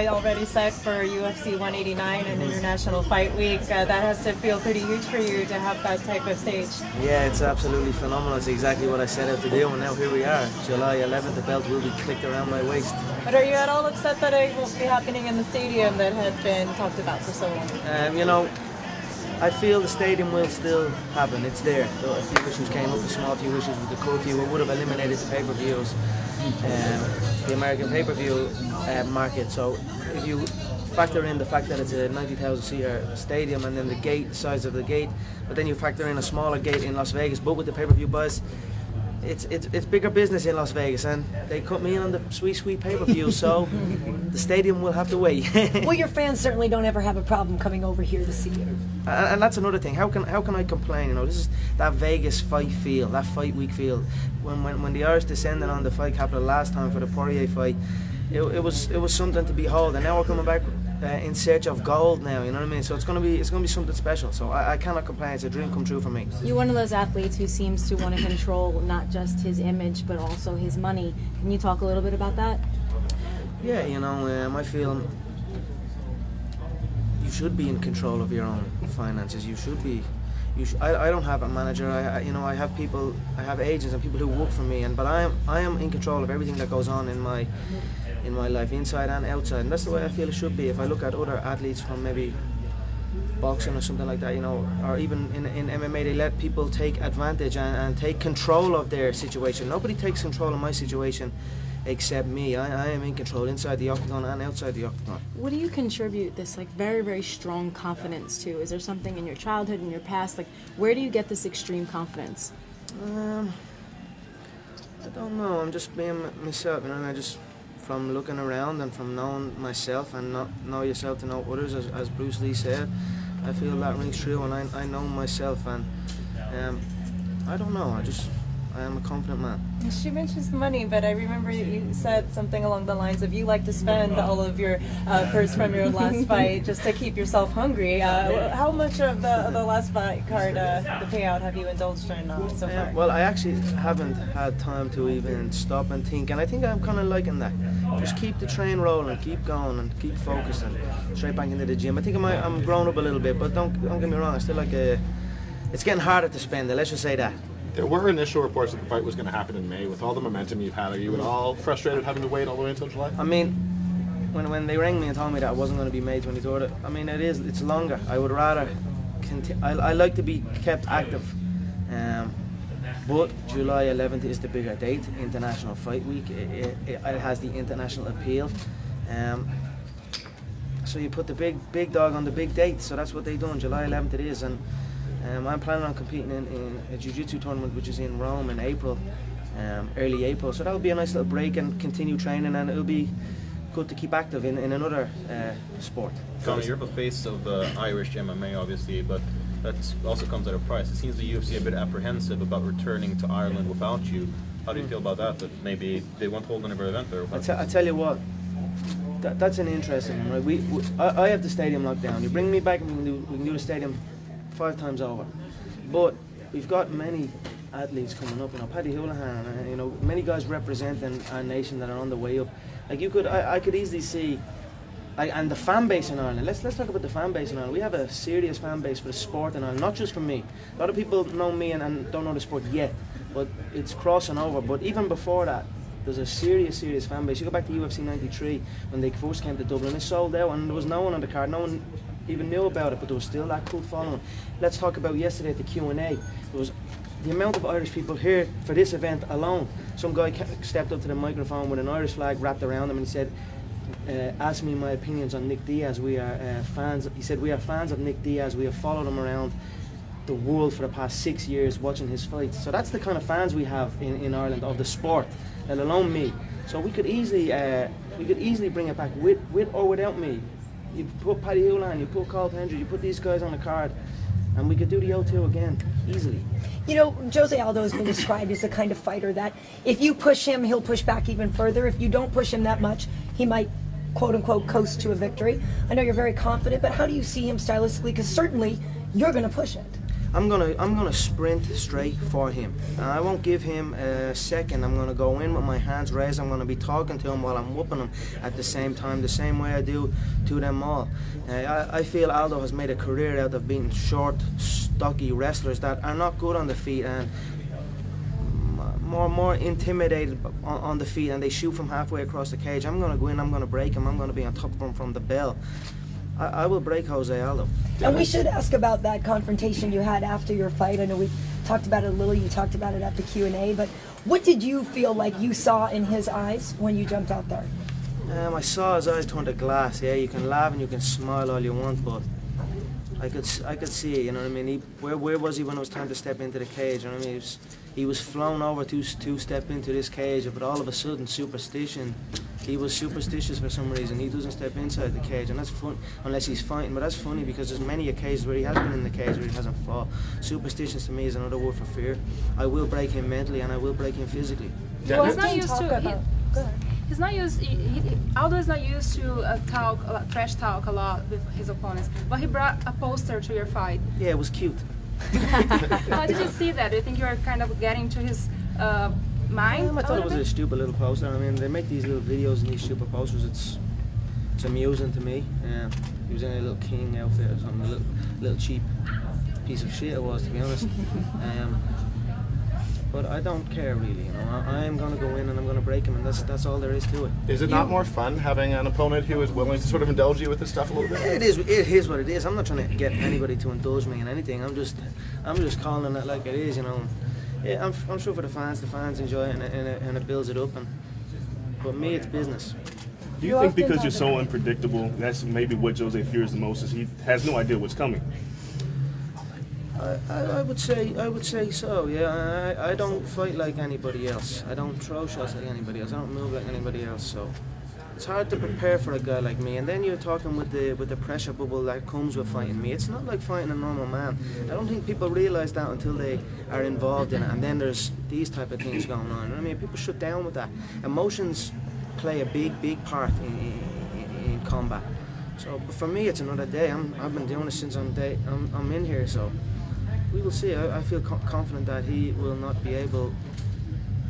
Already set for UFC 189 and International Fight Week. That has to feel pretty huge for you to have that type of stage. Yeah, it's absolutely phenomenal. It's exactly what I set out to do, and now here we are. July 11th, the belt will be clicked around my waist. But are you at all upset that it won't be happening in the stadium that had been talked about for so long? You know, I feel the stadium will still happen. It's there. A few issues came up, a small few issues with the curfew. It would have eliminated the pay-per-views, the American pay-per-view market. So if you factor in the fact that it's a 90,000 seater stadium and then the gate, the size of the gate, but then you factor in a smaller gate in Las Vegas, but with the pay-per-view buzz, it's bigger business in Las Vegas, and they cut me in on the sweet pay-per-view, so the stadium will have to wait. Well, your fans certainly don't ever have a problem coming over here to see you. And that's another thing. How can I complain? You know, this is that Vegas fight feel, that fight week feel. When the Irish descended on the fight capital last time for the Poirier fight, it was something to behold. And now we're coming back in search of gold now. You know what I mean? So it's gonna be something special. So I cannot complain. It's a dream come true for me. You're one of those athletes who seems to want to control not just his image but also his money. Can you talk a little bit about that? Yeah, you know, I feel you should be in control of your own finances. You should be. I don't have a manager. I have people. I have agents and people who work for me. But I am in control of everything that goes on in my life, inside and outside. And that's the way I feel it should be. If I look at other athletes from maybe boxing or something like that, you know, or even in MMA, they let people take advantage and take control of their situation. Nobody takes control of my situation except me. I am in control inside the octagon and outside the octagon. What do you contribute this very, very strong confidence to? Is there something in your childhood, in your past? Like, where do you get this extreme confidence? I don't know. I'm just being myself, you know, and I just, from looking around and from knowing myself and not know yourself to know others, as Bruce Lee said, I feel that rings true, and I know myself, and I don't know. I am a confident man. She mentions money, but I remember you said something along the lines of you like to spend all of your purse from your last fight just to keep yourself hungry. How much of the last fight card, the payout, have you indulged in so far? Well, I actually haven't had time to even stop and think, and I think I'm kind of liking that. Just keep the train rolling, keep going, and keep focused, and straight back into the gym. I think I'm grown up a little bit, but don't get me wrong. I still like it's getting harder to spend it. Let's just say that. There were initial reports that the fight was going to happen in May. With all the momentum you've had, are you at all frustrated having to wait all the way until July? I mean, when they rang me and told me that it wasn't going to be May 23rd, I mean, it's longer. I would rather I like to be kept active. But July 11th is the bigger date, International Fight Week. It has the international appeal. So you put the big dog on the big date. So that's what they done. July 11th it is, and I'm planning on competing in a jiu-jitsu tournament which is in Rome in April, early April. So that'll be a nice little break and continue training, and it'll be good to keep active in another sport. Conor, you're the face of Irish MMA, obviously, but that also comes at a price. It seems the UFC a bit apprehensive about returning to Ireland without you. How do you feel about that? That maybe they won't hold another event there? I tell you what, that's an interesting one. Right? I have the stadium locked down. You bring me back, and we can do the stadium 5 times over. But we've got many athletes coming up. You know, Paddy Houlihan. You know, many guys representing our nation that are on the way up. Like I could easily see. And the fan base in Ireland. Let's talk about the fan base in Ireland. We have a serious fan base for the sport in Ireland, not just from me. A lot of people know me and don't know the sport yet, but it's crossing over. But even before that, there's a serious fan base. You go back to UFC 93 when they first came to Dublin. It sold out, and there was no one on the card. No one even knew about it, but there was still that cult following. Let's talk about yesterday at the Q&A. There was the amount of Irish people here for this event alone. Some guy stepped up to the microphone with an Irish flag wrapped around him, and he said, asked me my opinions on Nick Diaz. We are fans. He said we are fans of Nick Diaz. We have followed him around the world for the past 6 years, watching his fights. So that's the kind of fans we have in Ireland of the sport, let alone me. So we could easily bring it back with or without me. You put Paddy Houlihan, you put Carl Pendry, you put these guys on the card, and we could do the O2 again easily. You know, Jozy Aldo has been described as the kind of fighter that if you push him, he'll push back even further. If you don't push him that much, he might, quote-unquote, coast to a victory. I know you're very confident, but how do you see him stylistically? Because certainly you're going to push it. I'm gonna sprint straight for him. I won't give him a second. I'm gonna go in with my hands raised. I'm gonna be talking to him while I'm whooping him at the same time, the same way I do to them all. I feel Aldo has made a career out of being short, stocky wrestlers that are not good on the feet and more intimidated on the feet, and they shoot from halfway across the cage. I'm gonna go in. I'm gonna break him. I'm gonna be on top of him from the bell. I will break Jozy Aldo. And we should ask about that confrontation you had after your fight. I know we talked about it a little. You talked about it at the Q&A, but what did you feel like you saw in his eyes when you jumped out there? I saw his eyes turn to glass. Yeah, you can laugh and you can smile all you want, but I could see it. You know what I mean? Where was he when it was time to step into the cage? You know what I mean? He was flown over to step into this cage, but all of a sudden, superstition. He was superstitious for some reason. He doesn't step inside the cage, and that's fun unless he's fighting. But that's funny because there's many occasions where he has been in the cage where he hasn't fought. Superstitions to me is another word for fear. I will break him mentally, and I will break him physically. Well, he's not used to. He's not used. Aldo is not used to trash talk a lot with his opponents. But he brought a poster to your fight. Yeah, it was cute. How did you see that? Do you think you were kind of getting to his mind? I thought it was a stupid little poster. I mean, they make these little videos and these stupid posters. It's amusing to me. He was in a little king outfit or something, a little cheap piece of shit it was, to be honest. But I don't care really, you know. I am going to go in and I'm going to break him, and that's all there is to it. Is it not more fun having an opponent who is willing to sort of indulge you with this stuff a little bit? It is what it is. I'm not trying to get anybody to indulge me in anything. I'm just calling it like it is, you know. Yeah, I'm sure for the fans enjoy it and it builds it up. But me, it's business. Do you think because you're so unpredictable, that's maybe what Jozy fears the most, is he has no idea what's coming? I would say so. Yeah, I don't fight like anybody else. I don't throw shots like anybody else. I don't move like anybody else. So it's hard to prepare for a guy like me. And then you're talking with the pressure bubble that comes with fighting me. It's not like fighting a normal man. I don't think people realise that until they are involved in it. And then there's these type of things going on. I mean, people shut down with that. Emotions play a big part in combat. So, but for me, it's another day. I've been doing it since I'm in here. So. We will see. I feel confident that he will not be able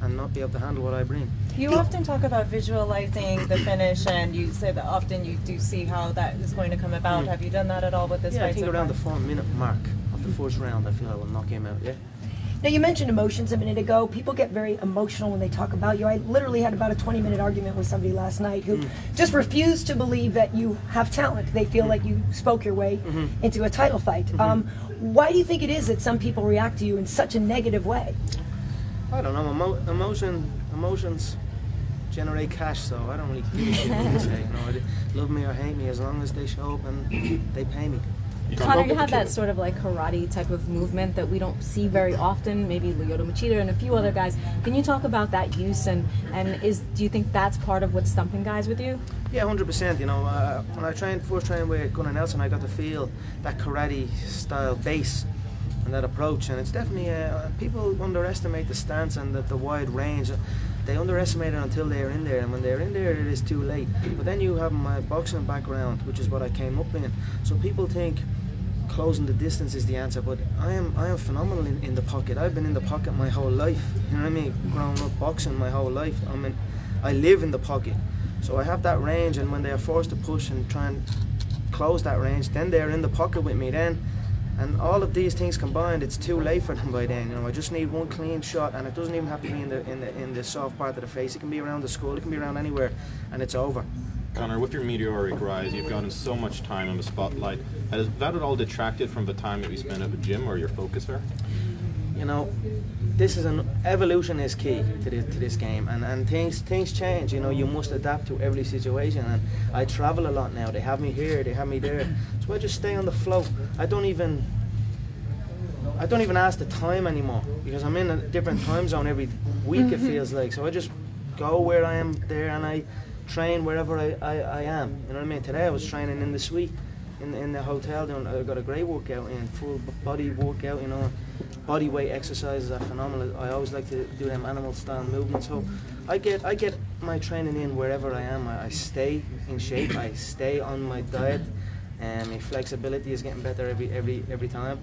to handle what I bring. You often talk about visualizing the finish, and you say that often you do see how that is going to come about. Have you done that at all with this fight? Yeah, I think so around far? the 4-minute mark of the first round, I feel I will knock him out. Yeah. Now, you mentioned emotions a minute ago. People get very emotional when they talk about you. I literally had about a 20-minute argument with somebody last night who just refused to believe that you have talent. They feel like you spoke your way into a title fight. Why do you think it is that some people react to you in such a negative way? I don't know. Emotions generate cash, so I don't really give a shit what they say. You know, they love me or hate me as long as they show up and they pay me. Conor, you have that sort of like karate type of movement that we don't see very often, maybe Lyoto Machida and a few other guys. Can you talk about that use, and do you think that's part of what's stumping guys with you? Yeah, 100%. You know, when I first trained with Gunnar Nelson, I got to feel that karate style base and that approach, and it's definitely people underestimate the stance and the wide range. They underestimate it until they're in there, and when they're in there, it is too late. But then you have my boxing background, which is what I came up in. So people think closing the distance is the answer, but I am phenomenal in the pocket. I've been in the pocket my whole life. You know what I mean? Growing up boxing my whole life. I live in the pocket. So I have that range, and when they are forced to push and try and close that range, then they're in the pocket with me then. And all of these things combined, it's too late for them by then. You know, I just need one clean shot, and it doesn't even have to be in the soft part of the face. It can be around the skull, it can be around anywhere, and it's over. Conor, with your meteoric rise, you've gotten so much time in the spotlight. Has that at all detracted from the time that we spend at the gym or your focus there? You know, evolution is key to this game, and things change. You know, you must adapt to every situation. And I travel a lot now. They have me here, they have me there. So I just stay on the flow. I don't even ask the time anymore, because I'm in a different time zone every week. It feels like. So I just go where I am there, and I train wherever I am. You know what I mean? Today I was training in the suite in the hotel. I got a great workout in, full body workout. You know, body weight exercises are phenomenal. I always like to do them animal style movements. So I get my training in wherever I am. I stay in shape. I stay on my diet, and my flexibility is getting better every time.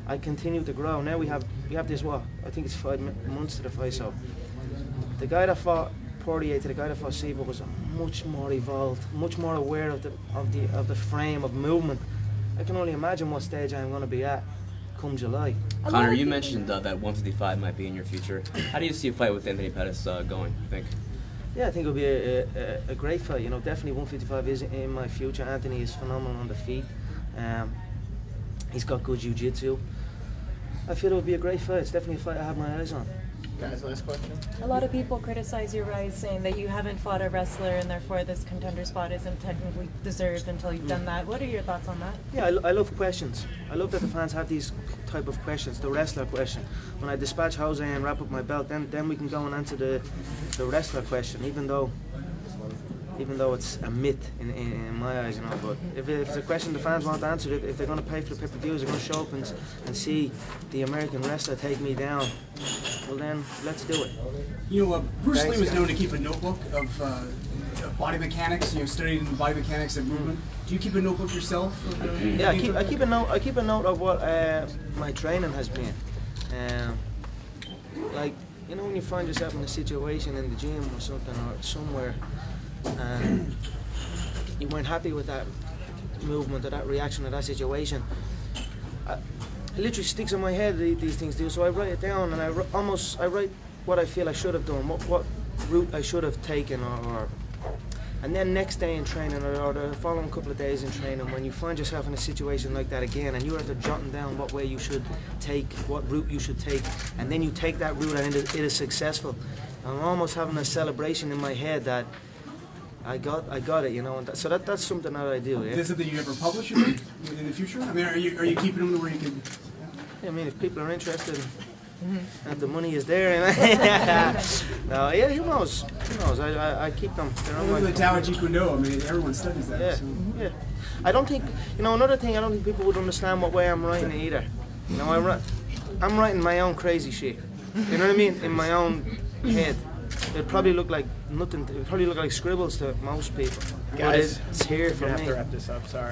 I continue to grow. Now we have this, what, I think it's 5 months to the fight, so the guy that fought Poirier to the guy that fought Silva was much more evolved, much more aware of the frame of movement. I can only imagine what stage I'm going to be at come July. Conor, you mentioned that 155 might be in your future. How do you see a fight with Anthony Pettis going, you think? Yeah, I think it'll be a great fight. You know, definitely 155 is in my future. Anthony is phenomenal on the feet. He's got good jiu-jitsu. I feel it would be a great fight. It's definitely a fight I have my eyes on. Guys, last question. A lot of people criticize your rise, saying that you haven't fought a wrestler and therefore this contender spot isn't technically deserved until you've done that. What are your thoughts on that? Yeah, I love questions. I love that the fans have these type of questions, the wrestler question. When I dispatch Jose and wrap up my belt, then we can go and answer the wrestler question, even though it's a myth in my eyes, you know. But if it's a question the fans want answered, if they're going to pay for the pay-per-views, they're going to show up and see the American wrestler take me down, well then, let's do it. You know, Bruce Lee was known to keep a notebook of body mechanics, studying body mechanics and movement. Do you keep a notebook yourself? Yeah, I keep a note of what my training has been. Like, when you find yourself in a situation in the gym or something or somewhere, and you weren't happy with that movement or that reaction or that situation, it literally sticks in my head, these things do. So I write it down and I write what I feel I should have done, what route I should have taken, and then next day in training or the following couple of days in training, when you find yourself in a situation like that again and you have to jotting down what way you should take, what route you should take, and then you take that route and it is successful, I'm almost having a celebration in my head that I got it, and so that's something that I do. Yeah. Is this something you ever publish in the future? I mean, are you keeping them where you can? Yeah, I mean, if people are interested, and the money is there, no, yeah, who knows? I keep them. The Tao Jeet Kune Do. I mean, everyone studies that. Yeah, So. yeah. I don't think, another thing. I don't think people would understand what way I'm writing it either. I'm writing my own crazy shit. You know what I mean? In my own head. It'd probably look like nothing. It'd probably look like scribbles to most people. Guys, but it's here for we're me. gonna have to wrap this up. Sorry.